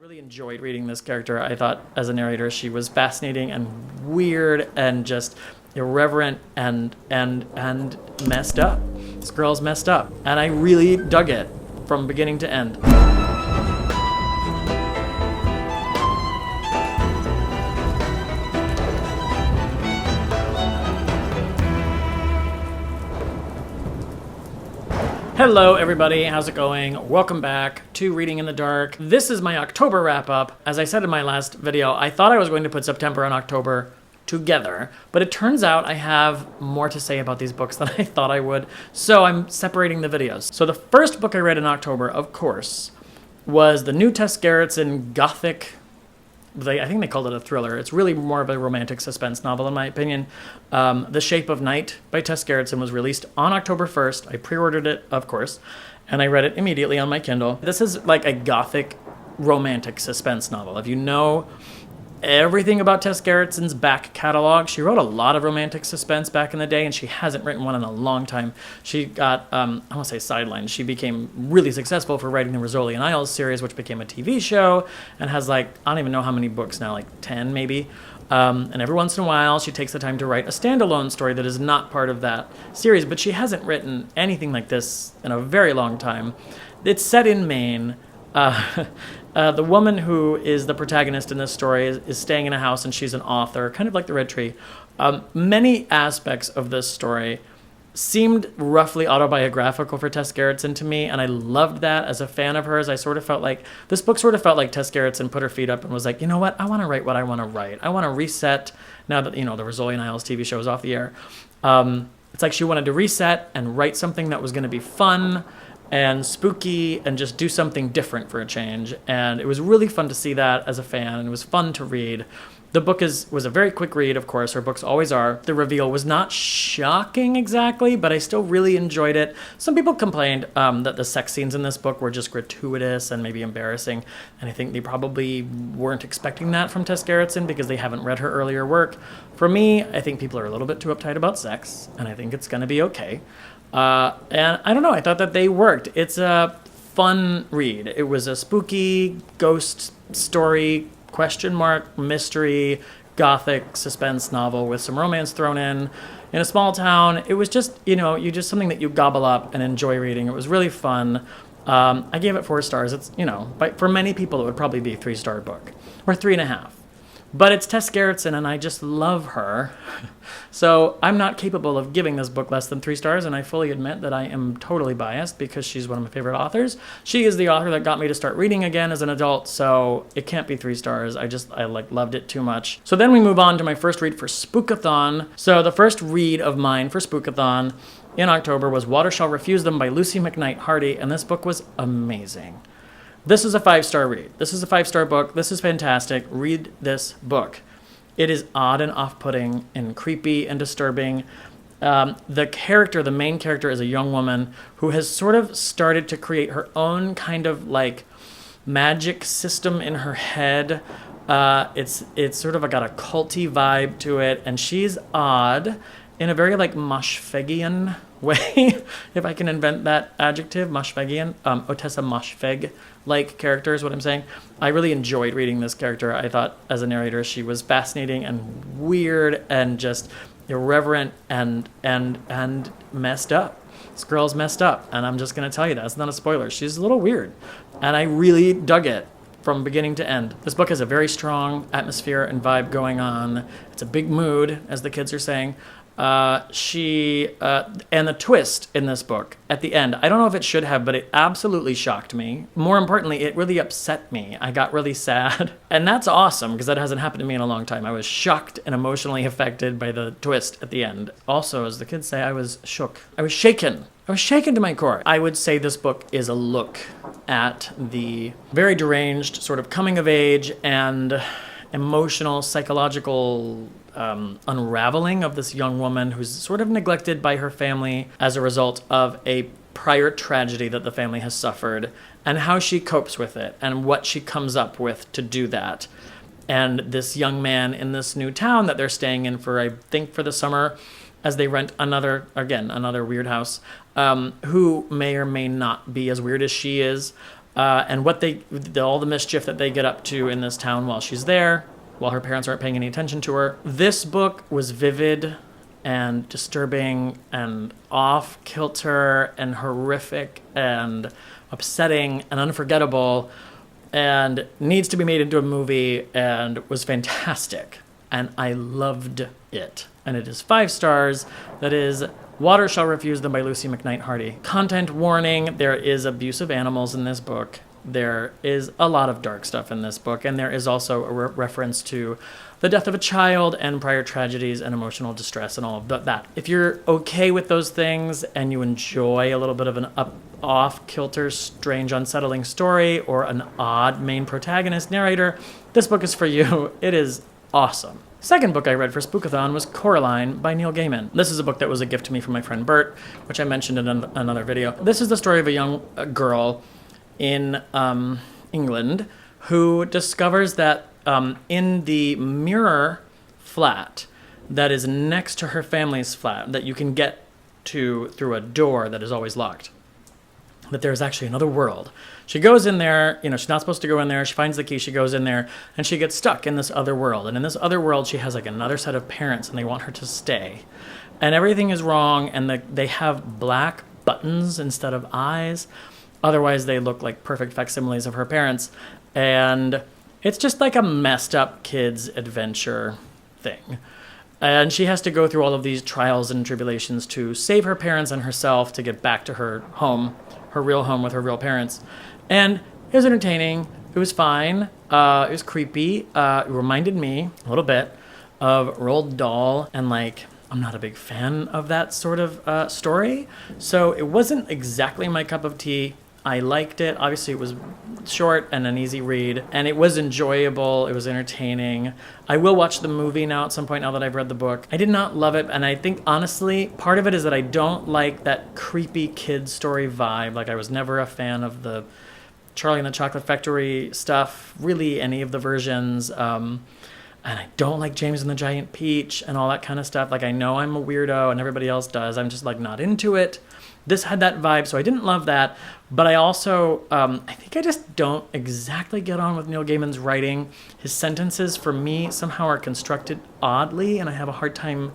really enjoyed reading this character. I thought as a narrator she was fascinating and weird and just irreverent and messed up. This girl's messed up. And I really dug it from beginning to end. Hello everybody, how's it going? Welcome back to Reading in the Dark. This is my October wrap-up. As I said in my last video, I thought I was going to put September and October together, but it turns out I have more to say about these books than I thought I would, so I'm separating the videos. So the first book I read in October, of course, was the new Tess Gerritsen gothic, I think they called it a thriller. It's really more of a romantic suspense novel, in my opinion. The Shape of Night by Tess Gerritsen was released on October 1st. I pre-ordered it, of course, and I read it immediately on my Kindle. This is like a gothic romantic suspense novel. If you know everything about Tess Gerritsen's back catalog, she wrote a lot of romantic suspense back in the day, and she hasn't written one in a long time. She got, I won't say sidelined, she became really successful for writing the Rizzoli and Isles series, which became a TV show, and has like, I don't even know how many books now, like 10 maybe. And every once in a while, she takes the time to write a standalone story that is not part of that series, but she hasn't written anything like this in a very long time. It's set in Maine. The woman who is the protagonist in this story is staying in a house, and she's an author, kind of like the Red Tree. Many aspects of this story seemed roughly autobiographical for Tess Gerritsen to me, and I loved that. As a fan of hers, I sort of felt like this book sort of felt like Tess Gerritsen put her feet up and was like, you know what, I want to write what I want to write. I want to reset now that, you know, the Rizzoli and Isles TV show is off the air. It's like she wanted to reset and write something that was going to be fun and spooky and just do something different for a change. And it was really fun to see that as a fan, and it was fun to read. The book was a very quick read, of course. Her books always are. The reveal was not shocking exactly, but I still really enjoyed it. Some people complained that the sex scenes in this book were just gratuitous and maybe embarrassing, and I think they probably weren't expecting that from Tess Gerritsen because they haven't read her earlier work. For me, I think people are a little bit too uptight about sex, and I think it's going to be okay. And I don't know, I thought that they worked. It's a fun read. It was a spooky ghost story, mystery, gothic suspense novel with some romance thrown in a small town. It was just, something that you gobble up and enjoy reading. It was really fun. I gave it 4 stars. It's, but for many people, it would probably be a 3-star book or 3.5. But it's Tess Gerritsen, and I just love her. So I'm not capable of giving this book less than 3 stars, and I fully admit that I am totally biased because she's one of my favorite authors. She is the author that got me to start reading again as an adult, so it can't be 3 stars. I loved it too much. So then we move on to my first read for Spookathon. So the first read of mine for Spookathon in October was Watershell Refused by Lucie, McKnight, Hardy, and this book was amazing. This is a 5-star read. This is a 5-star book. This is fantastic. Read this book. It is odd and off-putting and creepy and disturbing. The main character is a young woman who has sort of started to create her own kind of like magic system in her head. It's sort of got a culty vibe to it, and she's odd in a very like Moshfeghian way, if I can invent that adjective, Moshfeghian, Otessa Moshfegh-like character is what I'm saying. I really enjoyed reading this character. I thought as a narrator she was fascinating and weird and just irreverent and messed up. This girl's messed up, and I'm just going to tell you that. It's not a spoiler. She's a little weird, and I really dug it from beginning to end. This book has a very strong atmosphere and vibe going on. It's a big mood, as the kids are saying. And the twist in this book at the end, I don't know if it should have, but it absolutely shocked me. More importantly, it really upset me. I got really sad. And that's awesome because that hasn't happened to me in a long time. I was shocked and emotionally affected by the twist at the end. Also, as the kids say, I was shook. I was shaken. I was shaken to my core. I would say this book is a look at the very deranged sort of coming of age and emotional, psychological unraveling of this young woman who's sort of neglected by her family as a result of a prior tragedy that the family has suffered, and how she copes with it and what she comes up with to do that. And this young man in this new town that they're staying in for, I think, for the summer, as they rent another weird house, who may or may not be as weird as she is. and all the mischief that they get up to in this town while she's there, while her parents aren't paying any attention to her. This book was vivid and disturbing and off-kilter and horrific and upsetting and unforgettable and needs to be made into a movie and was fantastic. And I loved it. And it is 5 stars. That is Watershell Refused by Lucie McKnight Hardy. Content warning, there is abuse of animals in this book. There is a lot of dark stuff in this book, and there is also a reference to the death of a child and prior tragedies and emotional distress and all of that. If you're okay with those things and you enjoy a little bit of an off-kilter, strange, unsettling story or an odd main protagonist narrator, this book is for you. It is awesome. Second book I read for Spookathon was Coraline by Neil Gaiman. This is a book that was a gift to me from my friend Bert, which I mentioned in another video. This is the story of a young girl in England who discovers that in the mirror flat that is next to her family's flat that you can get to through a door that is always locked, that there's actually another world. She goes in there, she's not supposed to go in there. She finds the key, she goes in there, and she gets stuck in this other world. And in this other world, she has like another set of parents, and they want her to stay. And everything is wrong, and they have black buttons instead of eyes. Otherwise, they look like perfect facsimiles of her parents. And it's just like a messed up kid's adventure thing. And she has to go through all of these trials and tribulations to save her parents and herself to get back to her home, her real home with her real parents. And it was entertaining. It was fine. It was creepy. It reminded me a little bit of Roald Dahl, and I'm not a big fan of that sort of story. So it wasn't exactly my cup of tea. I liked it. Obviously, it was short and an easy read, and it was enjoyable. It was entertaining. I will watch the movie now at some point now that I've read the book. I did not love it, and I think, honestly, part of it is that I don't like that creepy kid story vibe. I was never a fan of the Charlie and the Chocolate Factory stuff, really any of the versions. And I don't like James and the Giant Peach and all that kind of stuff. I know I'm a weirdo and everybody else does. I'm just not into it. This had that vibe, so I didn't love that. But I also, I think I just don't exactly get on with Neil Gaiman's writing. His sentences, for me, somehow are constructed oddly, and I have a hard time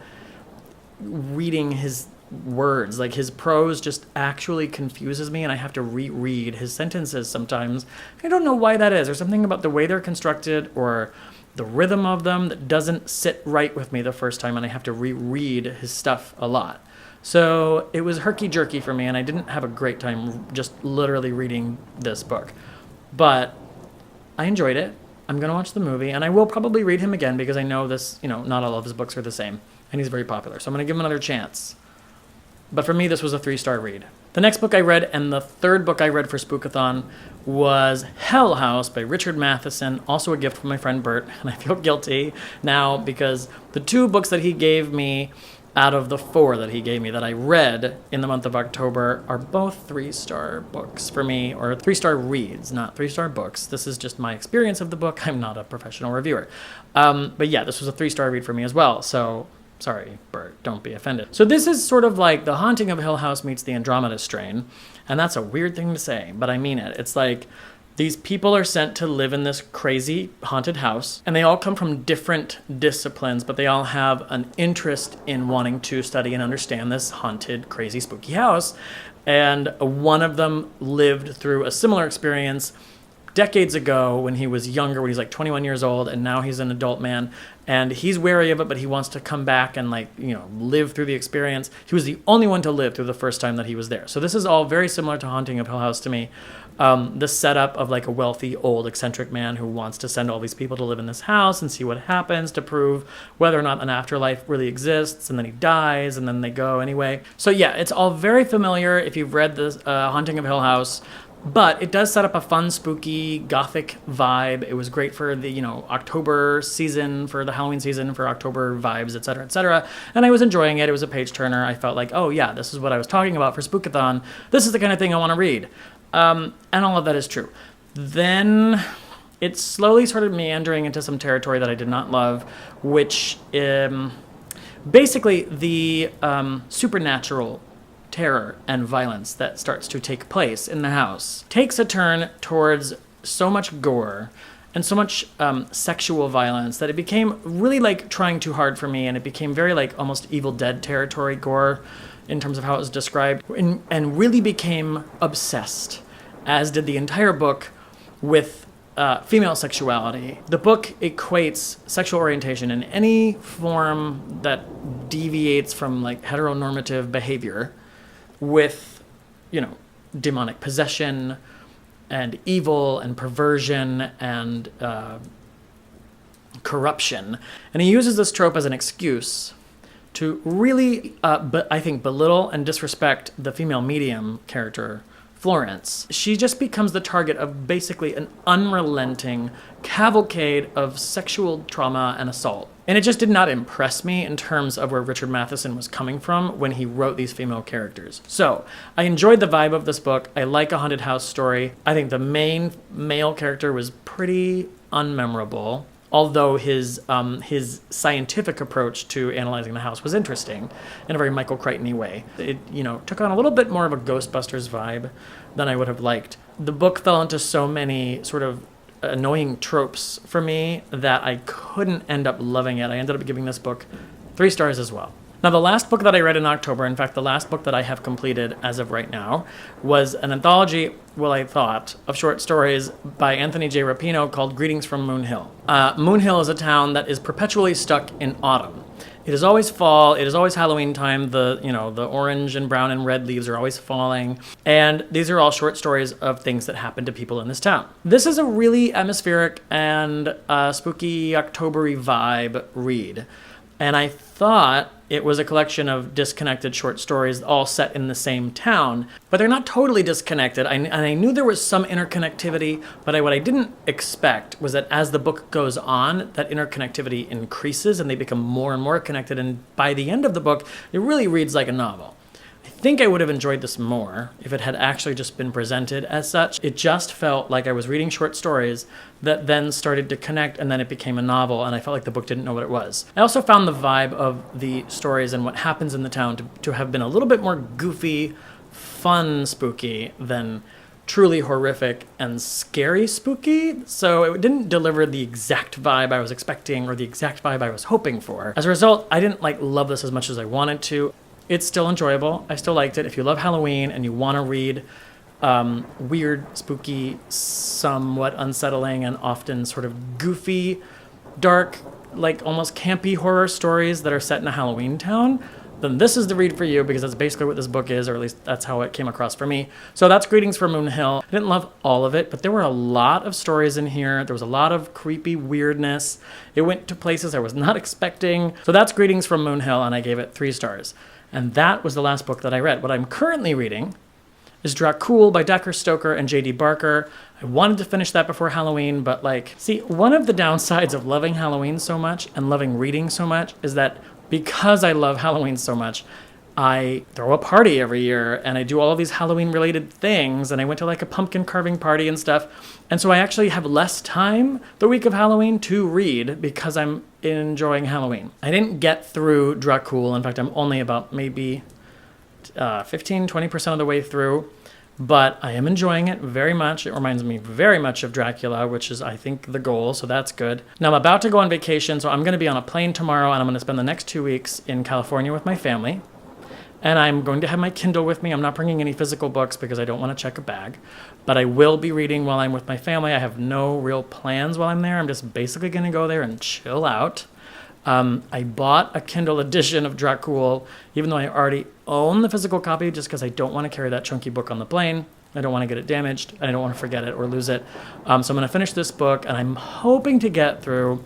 reading his words. His prose just actually confuses me, and I have to reread his sentences sometimes. I don't know why that is. There's something about the way they're constructed or the rhythm of them that doesn't sit right with me the first time, and I have to reread his stuff a lot. So it was herky-jerky for me, and I didn't have a great time just literally reading this book. But I enjoyed it. I'm going to watch the movie, and I will probably read him again because I know this, not all of his books are the same, and he's very popular. So I'm going to give him another chance. But for me, this was a 3-star read. The next book I read, and the third book I read for Spookathon, was Hell House by Richard Matheson, also a gift from my friend Bert, and I feel guilty now because the 2 books that he gave me out of the 4 that he gave me that I read in the month of October are both 3-star books for me, or 3-star reads, not 3-star books. This is just my experience of the book. I'm not a professional reviewer. But yeah, this was a 3-star read for me as well. So sorry, Bert, don't be offended. So this is sort of like The Haunting of Hill House meets The Andromeda Strain. And that's a weird thing to say, but I mean it. It's like these people are sent to live in this crazy haunted house, and they all come from different disciplines, but they all have an interest in wanting to study and understand this haunted, crazy, spooky house. And one of them lived through a similar experience decades ago when he was younger, when he's 21 years old, and now he's an adult man, and he's wary of it, but he wants to come back and live through the experience. He was the only one to live through the first time that he was there. So this is all very similar to Haunting of Hill House to me. The setup of a wealthy, old, eccentric man who wants to send all these people to live in this house and see what happens to prove whether or not an afterlife really exists, and then he dies, and then they go anyway. So yeah, it's all very familiar if you've read the Haunting of Hill House. But it does set up a fun, spooky, gothic vibe. It was great for the, October season, for the Halloween season, for October vibes, et cetera, and I was enjoying it. It was a page turner. I felt like, oh yeah, this is what I was talking about for Spookathon. This is the kind of thing I want to read. And all of that is true. Then it slowly started meandering into some territory that I did not love, which basically the supernatural terror and violence that starts to take place in the house takes a turn towards so much gore and so much sexual violence that it became really like trying too hard for me, and it became very like almost Evil Dead territory gore in terms of how it was described, and really became obsessed, as did the entire book, with female sexuality. The book equates sexual orientation in any form that deviates from like heteronormative behavior with, you know, demonic possession and evil and perversion and corruption. And he uses this trope as an excuse to really, but I think, belittle and disrespect the female medium character, Florence. She just becomes the target of basically an unrelenting cavalcade of sexual trauma and assault. And it just did not impress me in terms of where Richard Matheson was coming from when he wrote these female characters. So I enjoyed the vibe of this book. I like a haunted house story. I think the main male character was pretty unmemorable, although his scientific approach to analyzing the house was interesting in a very Michael Crichton-y way. It, you know, took on a little bit more of a Ghostbusters vibe than I would have liked. The book fell into so many sort of annoying tropes for me that I couldn't end up loving it. I ended up giving this book 3 stars as well. Now, the last book that I read in October, in fact, the last book that I have completed as of right now, was an anthology, well, I thought, of short stories by Anthony J. Rapino called Greetings from Moon Hill. Moon Hill is a town that is perpetually stuck in autumn. It is always fall. It is always Halloween time. The orange and brown and red leaves are always falling. And these are all short stories of things that happen to people in this town. This is a really atmospheric and spooky October-y vibe read. And I thought it was a collection of disconnected short stories all set in the same town, but they're not totally disconnected. And I knew there was some interconnectivity, but what I didn't expect was that as the book goes on, that interconnectivity increases and they become more and more connected. And by the end of the book, it really reads like a novel. I think I would have enjoyed this more if it had actually just been presented as such. It just felt like I was reading short stories that then started to connect, and then it became a novel, and I felt like the book didn't know what it was. I also found the vibe of the stories and what happens in the town to have been a little bit more goofy, fun spooky than truly horrific and scary spooky, so it didn't deliver the exact vibe I was expecting or the exact vibe I was hoping for. As a result, I didn't love this as much as I wanted to. It's still enjoyable. I still liked it. If you love Halloween and you want to read weird, spooky, somewhat unsettling, and often sort of goofy, dark, almost campy horror stories that are set in a Halloween town, then this is the read for you, because that's basically what this book is, or at least that's how it came across for me. So that's Greetings from Moon Hill. I didn't love all of it, but there were a lot of stories in here. There was a lot of creepy weirdness. It went to places I was not expecting. So that's Greetings from Moon Hill, and I gave it 3 stars. And that was the last book that I read. What I'm currently reading is Dracul by Decker Stoker and J.D. Barker. I wanted to finish that before Halloween, but see, one of the downsides of loving Halloween so much and loving reading so much is that because I love Halloween so much, I throw a party every year and I do all of these Halloween related things, and I went to a pumpkin carving party and stuff. And so I actually have less time the week of Halloween to read because I'm enjoying Halloween. I didn't get through Dracul. In fact, I'm only about maybe 15-20% of the way through, but I am enjoying it very much. It reminds me very much of Dracula, which is, I think, the goal, so that's good. Now, I'm about to go on vacation, so I'm going to be on a plane tomorrow, and I'm going to spend the next 2 weeks in California with my family. And I'm going to have my Kindle with me. I'm not bringing any physical books because I don't want to check a bag. But I will be reading while I'm with my family. I have no real plans while I'm there. I'm just basically going to go there and chill out. I bought a Kindle edition of Dracul, even though I already own the physical copy, just because I don't want to carry that chunky book on the plane. I don't want to get it damaged, and I don't want to forget it or lose it. So I'm going to finish this book, and I'm hoping to get through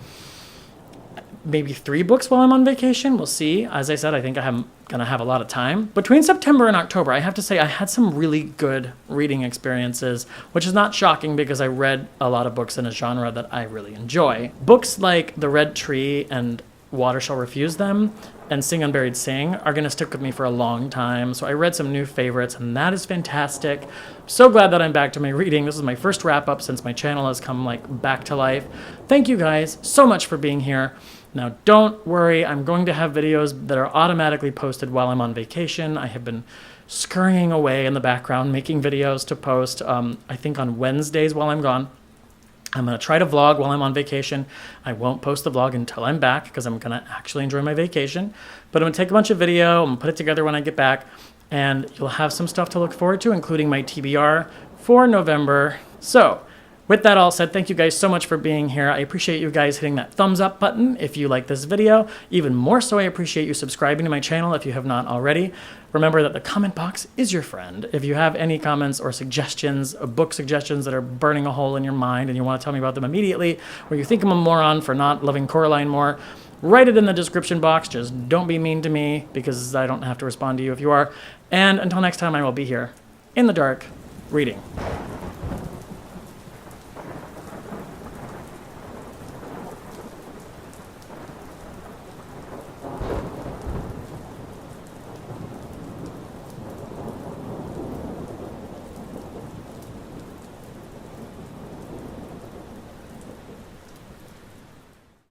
maybe 3 books while I'm on vacation. We'll see. As I said, I think I'm going to have a lot of time. Between September and October, I have to say I had some really good reading experiences, which is not shocking because I read a lot of books in a genre that I really enjoy. Books like The Red Tree and Watershell Refused Them and Sing Unburied Sing are going to stick with me for a long time. So I read some new favorites, and that is fantastic. So glad that I'm back to my reading. This is my first wrap-up since my channel has come back to life. Thank you guys so much for being here. Now, don't worry, I'm going to have videos that are automatically posted while I'm on vacation. I have been scurrying away in the background, making videos to post, I think on Wednesdays while I'm gone. I'm going to try to vlog while I'm on vacation. I won't post the vlog until I'm back because I'm going to actually enjoy my vacation. But I'm going to take a bunch of video, I'm going to put it together when I get back, and you'll have some stuff to look forward to, including my TBR for November. So, with that all said, thank you guys so much for being here. I appreciate you guys hitting that thumbs up button if you like this video. Even more so, I appreciate you subscribing to my channel if you have not already. Remember that the comment box is your friend. If you have any comments or suggestions, book suggestions that are burning a hole in your mind and you want to tell me about them immediately, or you think I'm a moron for not loving Coraline more, write it in the description box. Just don't be mean to me because I don't have to respond to you if you are. And until next time, I will be here in the dark reading.